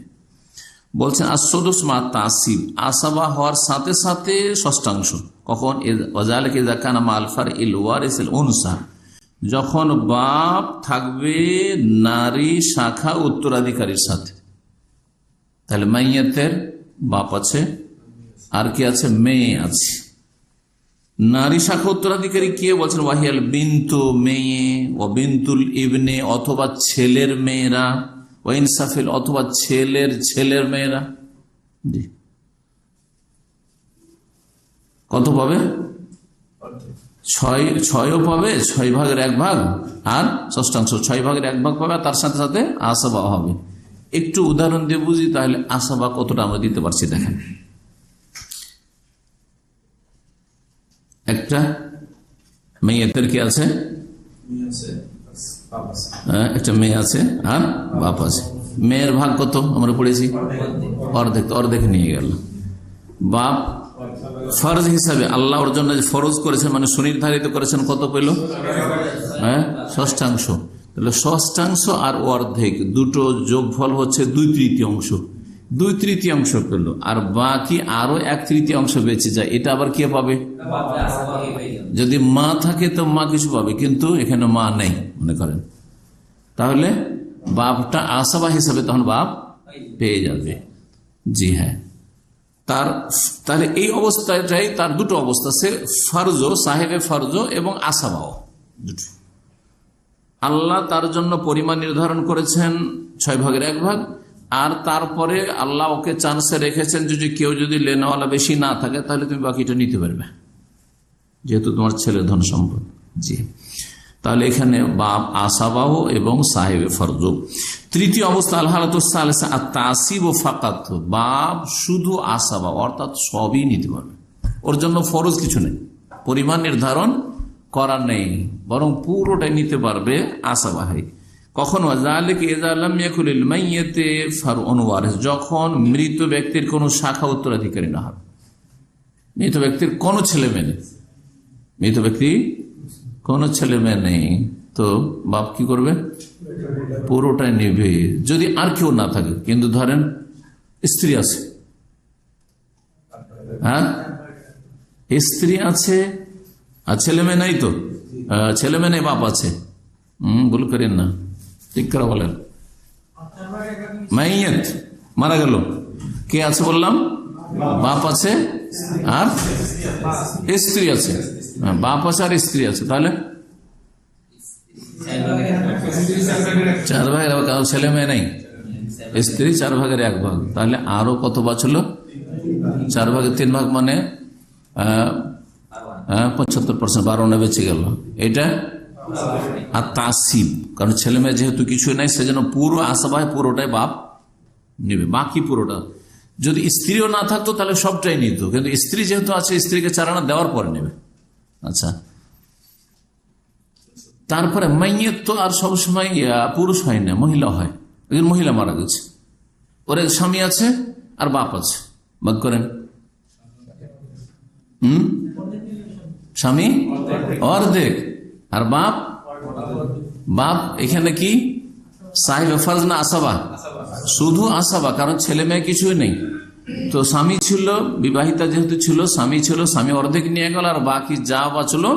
বলছেন আসসুদুস মা তাসিব, আসবা হওয়ার সাথে সাথে 6ষ্ঠ। কখন, ওয়াযালিকা ইযা কানা মা'আল ফারইল ওয়ারিসিল উনসা, যখন বাপ থাকবে নারী শাখা উত্তরাধিকারীর সাথে। তাহলে মাইয়াতের বাপ আছে, আর কি আছে, মেয়ে আছে। নারী শাখা উত্তরাধিকারী কে বলছেন, ওয়াহিয়াল বিন্তু, মেয়ে, ও বিন্তুল ইবনে, অথবা ছেলের মেয়েরা, ও ইনসাফিল, অথবা ছেলের ছেলের মেয়েরা। জি, কত পাবে? ছয়ও পাবে, 6/1 আর ষষ্ঠাংশ 6/1 পাবে, আর তার সাথে সাথে আসবা হবে। একটু উদাহরণ দিয়ে বুঝি তাহলে আসবা কতটা আমরা দিতে পারছি। দেখেন, একটা মেয়েদের কি আছে, একটা মেয়ে আছে আর বাপ আছে। মেয়ের ভাগ কত আমরা পড়েছি? অর্ধেক। অর্ধেক নিয়ে গেল বাপ। ফরজ হিসাবে আল্লাহ ওর জন্য ফরজ করেছেন, মানে সুনির্ধারিত করেছেন, কত পেল? ষষ্ঠাংশ। তাহলে ষষ্ঠাংশ আর অর্ধেক দুটো যোগফল হচ্ছে 2/3। 2/3 পেল, আর বাকি আরো 1/3 বেঁচে যায়। এটা আবার কে পাবে? যদি মা থাকে তো মা কিছু পাবে, কিন্তু এখানে মা নেই মনে করেন, তাহলে বাপটা আসবা হিসাবে তখন বাপ পেয়ে যাবে। জি হ্যাঁ, তাহলে এই অবস্থাটাই তার দুটো অবস্থা, সে ফরজ, সাহেবে ফরজ এবং আসাবাও দুটো। আল্লাহ তার জন্য পরিমাণ নির্ধারণ করেছেন 6/1, আর তারপরে আল্লাহ ওকে চান্সে রেখেছেন যদি কেউ যদি লেনাওয়ালা বেশি না থাকে তাহলে তুমি বাকিটা নিতে পারবে, যেহেতু তোমার ছেলের ধন সম্পদ। জি, তাহলে এখানে বাপ আসাবাহ এবং সাহেবে ফরজ। তৃতীয় অবস্থা আল-হালাতুস-সালিসা ফাকাত, বাপ শুধু আসাবা অর্থাৎ সবই নিতে পারবে, ওর জন্য ফরজ কিছু নেই, পরিমাণ নির্ধারণ করা নেই, বরং পুরোটাই নিতে পারবে আসাবাহাই। কখন? যখন মৃত ব্যক্তির কোন শাখা উত্তরাধিকারী না হবে, মৃত ব্যক্তির কোন ছেলে মেয়ে নেই, মৃত ব্যক্তি কোন ছেলে মেয়ে নেই, তো বাপ কি করবে? পুরোটাই নেবে। যদি আর কেউ না থাকে, কিন্তু ধরেন স্ত্রী আছে, হ্যাঁ স্ত্রী আছে আর ছেলে মেয়ে নাই, তো ছেলে মেয়ে নেই, বাপ আছে। ভুল করেন না, ঠিক করে বলেন। মাইয়াত মারা গেল, কে আছে বললাম? বাপ আছে আর স্ত্রী আছে। বাপ আছে আর স্ত্রী আছে, তাহলে 4/1, ছেলে মেয়ে নাই, স্ত্রী 4/1। তাহলে আরো কত বাঁচলো? 4/3 মানে 75%, 12 বেঁচে গেল। এটা আর তাসিব, কারণ ছেলে মেয়ে যেহেতু কিছু নাই, সেজন্য পুরো আসাবায় পুরোটাই বাপ নেবে, বাকি পুরোটা। যদি স্ত্রীও না থাকতো তাহলে সবটাই নিত, কিন্তু স্ত্রী যেহেতু আছে, স্ত্রীকে 4 আনা দেওয়ার পরে নেবে। আচ্ছা, তারপরে মাইয়াত তো আর সবসময় পুরুষ হয় না, মহিলা হয়। একজন মহিলা মারা গেছে, ওর স্বামী আছে আর বাপ আছে, ভাগ করেন। স্বামী অর্ধেক আর বাপ, বাপ এখানে কি সাহেব ফরজ না আসাবা? শুধু আসাবা, কারণ ছেলে মেয়ে কিছুই নেই। তো স্বামী ছিল, বিবাহিতা যেহেতু ছিল, স্বামী ছিল, স্বামী অর্ধেক নিয়ে গেল, আর বাকি যা বাঁচলো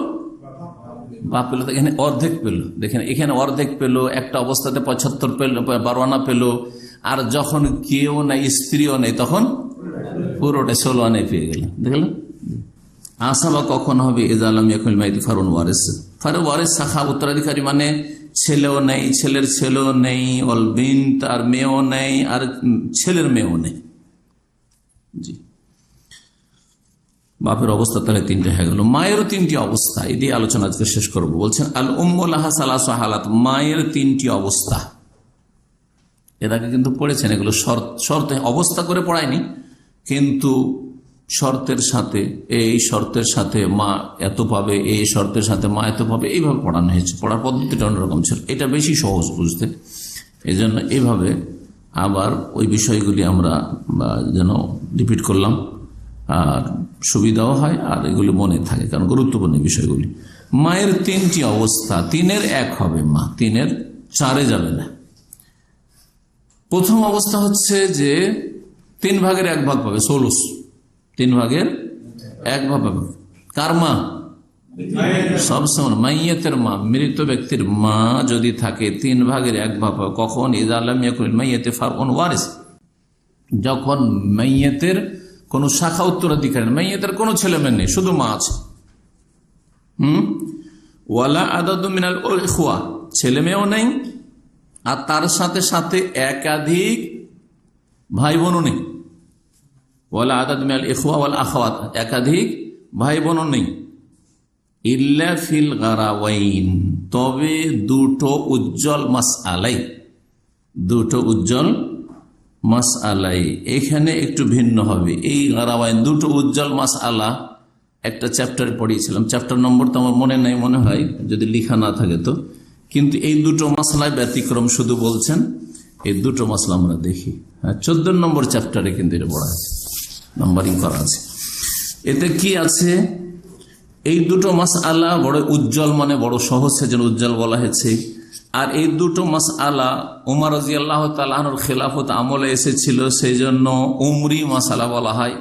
বাপ পেল। এখানে অর্ধেক পেল, দেখেন এখানে অর্ধেক পেল, একটা অবস্থাতে 75 পেল, 12 আনা পেল, আর যখন কেউ নাই, স্ত্রীও নেই, তখন পুরোটা 16 আনায় পেয়ে গেল। দেখলেন আসাবা কখন হবে? ইজালাম ইয়াকুল মাইত ফারুন ওয়ারিস। ফারুন ওয়ারিস শাখা উত্তরাধিকারী মানে ছেলেও নেই, ছেলের ছেলেও নেই, অল বিনত আর মেয়েও নেই, আর ছেলের মেয়েও নেই। জি, বাপের অবস্থা তাহলে 3টে হয়ে গেল। মায়েরও 3টি অবস্থা, এই দিয়ে আলোচনা আজকে শেষ করবো। বলছেন আল উম্মু লাহা সালাসু হালাত, মায়ের 3টি অবস্থা। এর আগে কিন্তু পড়েছেন এগুলো, শর্ত অবস্থা করে পড়ায়নি, কিন্তু শর্তের সাথে, এই শর্তের সাথে মা এত পাবে, এই শর্তের সাথে মা এত পাবে, এইভাবে পড়ানো হয়েছে। পড়ার পদ্ধতিটা অন্যরকম ছিল, এটা বেশি সহজ বুঝতে, এই জন্য এইভাবে আবার ওই বিষয়গুলি আমরা যেন রিপিট করলাম, আর সুবিধাও হয়, আর এগুলি মনে থাকে, কারণ গুরুত্বপূর্ণ বিষয়গুলি। মায়ের 3টি অবস্থা, 3-এর 1 হবে মা, 3-এর 4-এ যাবে না। প্রথম অবস্থা হচ্ছে যে 3/1 পাবে, 16, 3/1 পাবে। কার মা? সবসময় মাইয়াতের মা, মৃত ব্যক্তির মা যদি থাকে 3/1 পাবে। কখন? ইজালাম ইয়াকুল মাইয়াতে ফারউন ওয়ারিস, যখন মাইয়াতের কোন শাখা উত্তরাধিকারী, মাইয়াতের কোন ছেলে মেয়ে নেই, শুধু মা আছে। ওয়ালা আদাদু মিনাল ইখওয়া, ছেলে মেয়েও নেই, আর তার সাথে সাথে একাধিক ভাই বোনও নেই। ওয়ালা আদাদ মিনাল ইখওয়া ওয়াল আখাওয়াত, একাধিক ভাই বোনও নেই। ইল্লা ফিল গারাওয়াইন, তবে দুটো উজ্জ্বল মাসআলাই, দুটো উজ্জ্বল মাসআলাই এখানে একটু ভিন্ন হবে। এই গারাওয়াইন দুটো উজ্জ্বল মাসআলা একটা চ্যাপ্টার পড়িয়েছিলাম, চ্যাপ্টার নম্বর তো আমার মনে নাই, মনে হয় যদি লিখা না থাকে তো, কিন্তু এই দুটো মাসলায় ব্যতিক্রম শুধু বলছেন। এই দুটো মাসলা আমরা দেখি, 14 নম্বর চ্যাপ্টারে কিন্তু এটা পড়া আছে, নাম্বারিং করা আছে। এতে কি আছে? এই দুটো মাসআলা বড় উজ্জ্বল, মানে বড় সহজ, সেজন্য উজ্জ্বল বলা হয়েছে। আর এই দুটো মাসআলা উমর রাদিয়াল্লাহু তাআলা আনহুর খেলাফত আমলে এসেছিল, সেই জন্য উমরি মাসআলা বলা হয়,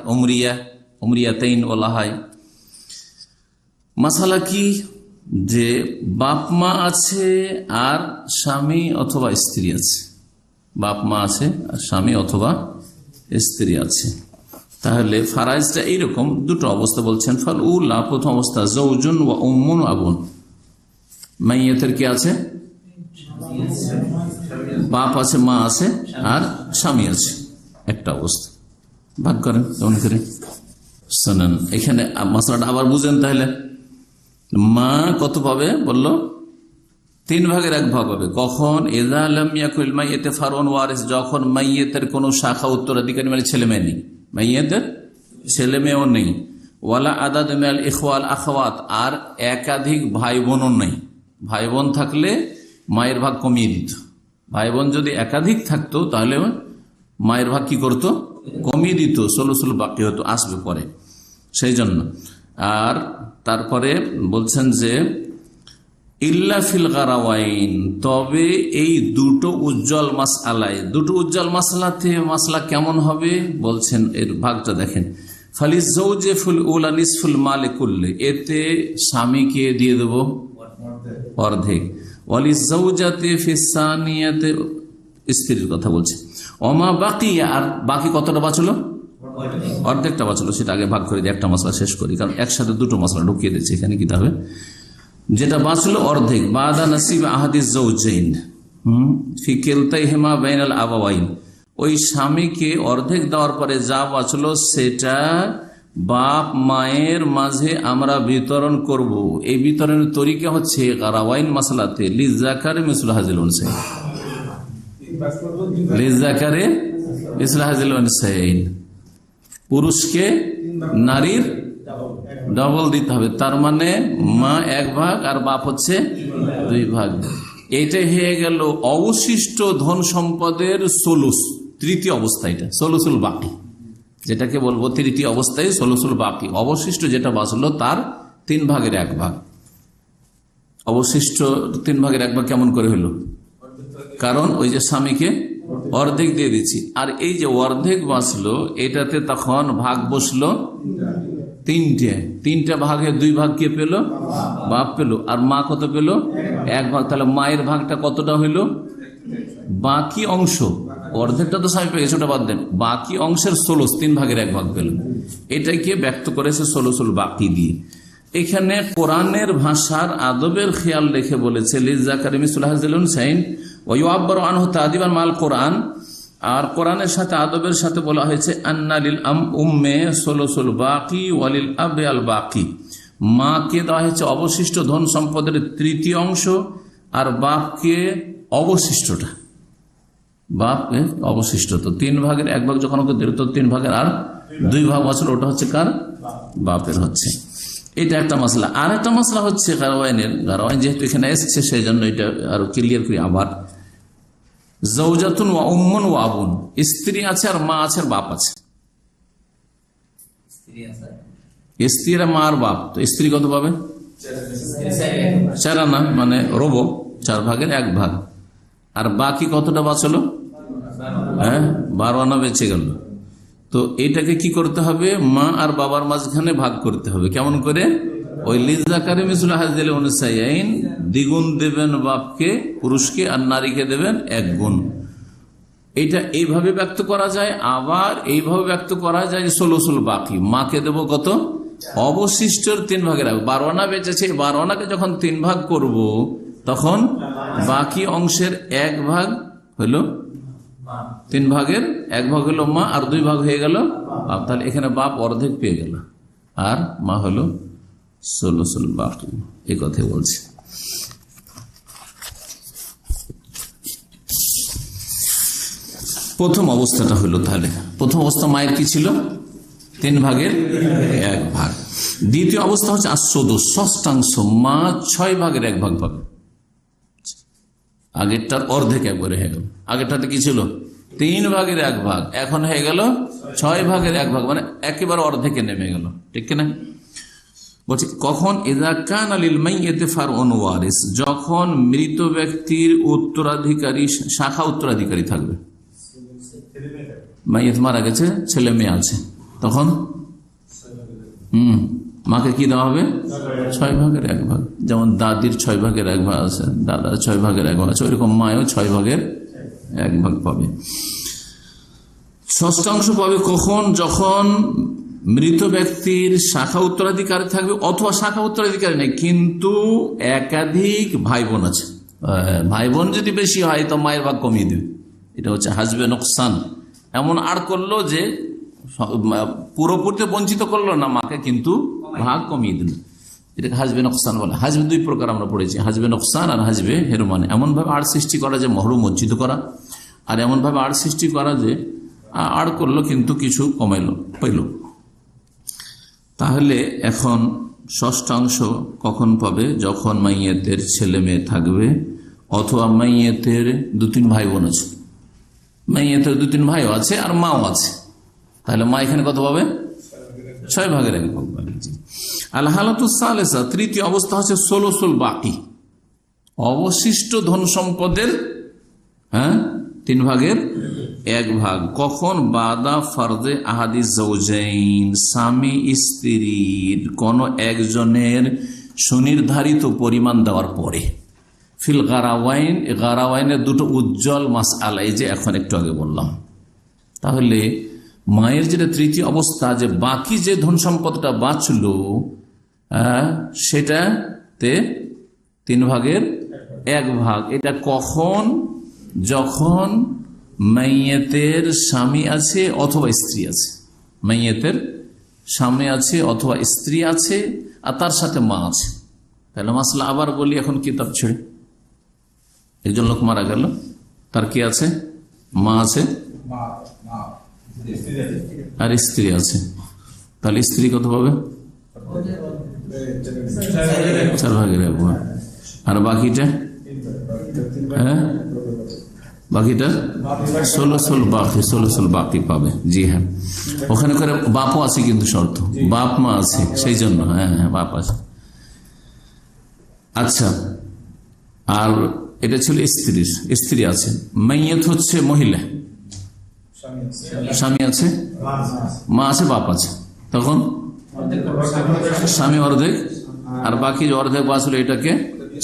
উমরিয়াতাইন বলা হয়। মাসআলা কি? যে বাপ মা আছে আর স্বামী অথবা স্ত্রী আছে, বাপ মা আছে আর স্বামী অথবা স্ত্রী আছে। তাহলে ফারাইজটা এইরকম দুটো অবস্থা বলছেন। ফাল উলা, প্রথম অবস্থা, জৌজুন ওয়া উম্মুন আবুন, মাইয়াতের কি আছে? বাপ আছে, মা আছে আর স্বামী আছে, একটা অবস্থা। ভাগ করেন কেমন করে শোনেন, এখানে মাসলাটা আবার বুঝেন। তাহলে মা কত পাবে বললো? 3 ভাগের 1 ভাগ হবে। কখন? ইযা লাম ইয়াকুল মাইয়াতে ফারউন ওয়ারিস, যখন মাইয়াতের কোনো শাখা উত্তরাধিকারী মানে ছেলে মেয়ে নেই, মাইয়াতের ছেলে মেয়েও নেই। ওয়ালা আদাদ মিনাল ইখওয়াল আখাওয়াত, আর একাধিক ভাই বোনও নেই। ভাই বোন থাকলে মায়ের ভাগ কমিয়ে দিত। ভাই বোন যদি একাধিক থাকতো তাহলে মায়ের ভাগ কি করতো? কমিয়ে দিত, ষোলসুল বাকি হতো, আসবে পরে, সেই জন্য। আর তারপরে বলছেন যে ইল্লা ফিল গারাওয়াইন, তবে এই দুটো উজ্জ্বল মাসআলায়, দুটো উজ্জ্বল মাসলাতে মাসলা কেমন হবে বলছেন, এর ভাগটা দেখেন। ফালিজ জৌজে ফুল উলা নিসফুল মালে কুল্লে, এতে স্বামীকে দিয়ে দেব অর্ধেক। ওয়ালিজ জৌজাতে ফিসানিয়াতে, স্ত্রীর কথা বলছে। ওমা বাকি, আর বাকি কতটা বাঁচলো? অর্ধেকটা বাঁচলো। সেটা আগে ভাগ করে দিয়ে একটা মশলা শেষ করি, কারণ একসাথে দুটো মশলা ঢুকিয়ে দিচ্ছে এখানে। কি হবে? যেটা বাঁচলো অর্ধেক, বাদা নসিব আহাদিস জৌজাইন ফি কিলতাইহিমা বাইনাল আবাওয়াইন, ওই স্বামীকে অর্ধেক দেওয়ার পরে যা বাঁচলো সেটা বাপ মায়ের মাঝে আমরা বিতরণ করব। এই বিতরণের তরিকা হচ্ছে গারাওয়াইন মাসলাতে লিজাকারে মিসলু হাজিল উনসাইন, লিজাকারে মিসলু হাজিল উনসাইন, পুরুষকে নারীর ডবল দিতে হবে। তার মানে মা 1 ভাগ আর বাপ হচ্ছে 2 ভাগ। এটা হয়ে গেল অবশিষ্ট ধন সম্পদের সলুস, তৃতীয় অবস্থা। এটা সলুসুল বাকি, যেটাকে বলবো তৃতীয় অবস্থায় সলুসুল বাকি। অবশিষ্ট যেটা বাঁচলো তার 3 ভাগের 1 ভাগ। অবশিষ্ট 3 ভাগের 1 ভাগ কেমন করে হলো? কারণ ওই যে স্বামীকে অর্ধেক দিয়ে দিচ্ছি, আর এই যে অর্ধেক বাঁচলো এটাতে তখন ভাগ বসলো 3টে ভাগে 2 ভাগ কে পেল? বাপ পেল। আর মা কত পেল? 1 ভাগ। তাহলে মায়ের ভাগটা কতটা হইল? বাকি অংশ, অর্ধেকটা তো স্বামী পেয়ে গেছে, ওটা বাদ দেন, বাকি অংশের 3 ভাগের 1 ভাগ পেল। এটাকে ব্যক্ত করেছে ষোলসুল বাকি দিয়ে। এখানে কোরআনের ভাষার আদবের খেয়াল রেখে বলেছে লিজাকারি মিসলু হাজিল উনসাইন ওয়া ইউআব্বারু আনহু তা'দিবান মাল কোরআন। আর কোরআনের সাথে আদবের সাথে বলা হয়েছে আন্না লিল উম্মে সলুসুল বাকি ওয়ালিল আবি আল বাকি, মাকে দেওয়া হয়েছে অবশিষ্ট ধন সম্পদের 3য় অংশ, আর বাপকে অবশিষ্টটা, বাপকে অবশিষ্ট। তো 3 ভাগের 1 ভাগ যখন ওকে দিল, তো 3 ভাগের আর 2 ভাগ বছর, ওটা হচ্ছে কার? বাপের হচ্ছে। এটা একটা মশলা। আর একটা মশলা হচ্ছে গারাওয়াইনের, গারাওয়াইন যেহেতু এখানে এসছে সেই জন্য এটা আরো ক্লিয়ার করি আবার। জৌজাতুন ওয়া উম্মুন ওয়া আবুন, স্ত্রী আছে আর মা আছে আর বাপ আছে। স্ত্রী আর মা আর বাপ, তো স্ত্রী কত পাবে? 4 আনা, মানে রবো, 4 ভাগের 1 ভাগ। আর বাকি কতটা বাঁচলো? 12 আনা বেঁচে গেল। তো এটাকে কি করতে হবে? মা আর বাবার মাঝখানে ভাগ করতে হবে। কেমন করে? ওই লিজাকারি মিসলু হাজিল উনসাইন, দ্বিগুণ দেবেন বাপকে, পুরুষকে, আর নারীকে দেবেন 1 গুণ। এটা এইভাবে ব্যক্ত করা যায়। আবার এইভাবে ব্যক্ত করা যায় ষোলসুল বাকি, মাকে দেব কত? অবশিষ্টর 3 ভাগের 1। 12 আনা বেঁচেছে, 12 আনাকে যখন 3 ভাগ করব তখন বাকি অংশের 1 ভাগ হলো 3 ভাগের 1 ভাগ হলো মা, আর 2 ভাগ হয়ে গেল বাপ। তাহলে এখানে বাপ অর্ধেক পেয়ে গেল। আর মা হলো সুলুসুল বাকি। এই কথা বলছে। প্রথম অবস্থাটা হলো, তাহলে প্রথম অবস্থা মায়ের কি ছিল? 3 ভাগের 1 ভাগ। দ্বিতীয় অবস্থা হচ্ছে আসদু, ষষ্ঠাংশ, মা 6 ভাগের 1 ভাগ পাবে। আগেরটার অর্ধেক একবারে হয়ে গেল। আগেরটাতে কি ছিল? 3 ভাগের 1 ভাগ, এখন হয়ে গেল 6 ভাগের 1 ভাগ, মানে একেবারে অর্ধেকে নেমে গেল। ঠিক কিনা? বলছি কখন? ইযা কানা লিল মাইয়িতি ফারউন ওয়ারিস, যখন মৃত ব্যক্তির উত্তরাধিকারী, শাখা উত্তরাধিকারী থাকবে। মাইয়িত মারা গেছে, ছেলে মেয়ে আছে, তখন মাকে কি দেওয়া হবে? 6 ভাগের 1 ভাগ। যেমন দাদির 6 ভাগের 1 ভাগ আছে, দাদার 6 ভাগের 1 ভাগ আছে, ওইরকম মায়ও 6 ভাগের 1 ভাগ পাবে। ষষ্ঠাংশ পাবে কখন? যখন মৃত ব্যক্তির শাখা উত্তরাধিকারী থাকবে, অথবা শাখা উত্তরাধিকারী নেই কিন্তু একাধিক ভাই বোন আছে। ভাই বোন যদি বেশি হয় তো মায়ের ভাগ কমিয়ে দেবে। এটা হচ্ছে হাজবে নোকসান। এমন আর করলো যে পুরোপুরি বঞ্চিত করলো না মাকে, কিন্তু ভাগ কমিয়ে দিল। এটাকে হাজবে নোকসান বলে। হাজবে 2 প্রকার আমরা পড়েছি, হাজবে নোকসান আর হাজবে হেরমান। এমন ভাবে আড় সৃষ্টি করা যে মহরুম বঞ্চিত করা, আর এমন ভাবে আড় সৃষ্টি করা যে আড় করলো কিন্তু কিছু কমাইলো পাইল। তাহলে এখন ষষ্ঠাংশ কখন পাবে? যখন মাইয়েতের ছেলে মেয়ে থাকবে, অথবা মাইয়েতের 2-3 ভাই বোন আছে। মাইয়েতের 2-3 ভাইও আছে আর মাও আছে, তাহলে মা এখানে কত পাবে? 6 ভাগের 1 ভাগ পাবে। আল হালাতুস সালেসা, তৃতীয় অবস্থা হচ্ছে সুলুসুল বাকি, অবশিষ্ট ধন সম্পদের 3 ভাগের 1 ভাগ। কখন? বাদা ফারদে আহাদিস জাওজাইন, স্বামী স্ত্রীর কোন একজনের সুনির্ধারিত পরিমাণ দেওয়ার পরে। ফিল গারাওয়াইন, গারাওয়াইনের 2টো উজ্জ্বল মাসআলা, এই যে এখন একটু আগে বললাম। তাহলে মায়ের যেটা তৃতীয় অবস্থা, যে বাকি যে ধন সম্পদটা বাঁচল সেটাতে 3 ভাগের 1 ভাগ। এটা কখন? যখন মাইয়েতের স্বামী আছে অথবা স্ত্রী আছে। মাইয়েতের স্বামী আছে অথবা স্ত্রী আছে আর তার সাথে মা আছে। তাহলে মাসলা আবার বলি এখন কিতাব ছেড়ে। একজন লোক মারা গেল, তার কি আছে? মা আছে আর স্ত্রী আছে। তাহলে স্ত্রী কত পাবে? 4 ভাগের 1 ভাগ। আর বাকিটা বাকিটা ষোলসুল বাকি পাবে। জি হ্যাঁ, ওখানে করে বাপও আছে কিন্তু শর্ত, বাপ মা আছে সেই জন্য। হ্যাঁ বাপ আছে। আচ্ছা, আর এটা ছিল স্ত্রীর, স্ত্রী আছে। মাইয়াত হচ্ছে মহিলা, স্বামী আছে, মা আছে, বাপ আছে। তখন স্বামী অর্ধেক, আর বাকি যে অর্ধেক বাঁচলো এটাকে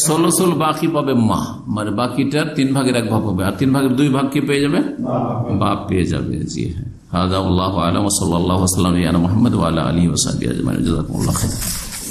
ষোলসুল বাকি পাবে মা, মানে বাকিটার 3 ভাগের 1 ভাগ পাবে। আর 3 ভাগের 2 ভাগ কি পেয়ে যাবে? বাপ পেয়ে যাবে। জি হ্যাঁ। হাদা আল্লাহু আ'লাম ওয়া সাল্লাল্লাহু আলা মুহাম্মদ ওয়া আলা আলিহি ওয়া সাহবিহি আজমাইন। জাযাকুমুল্লাহু খাইরান।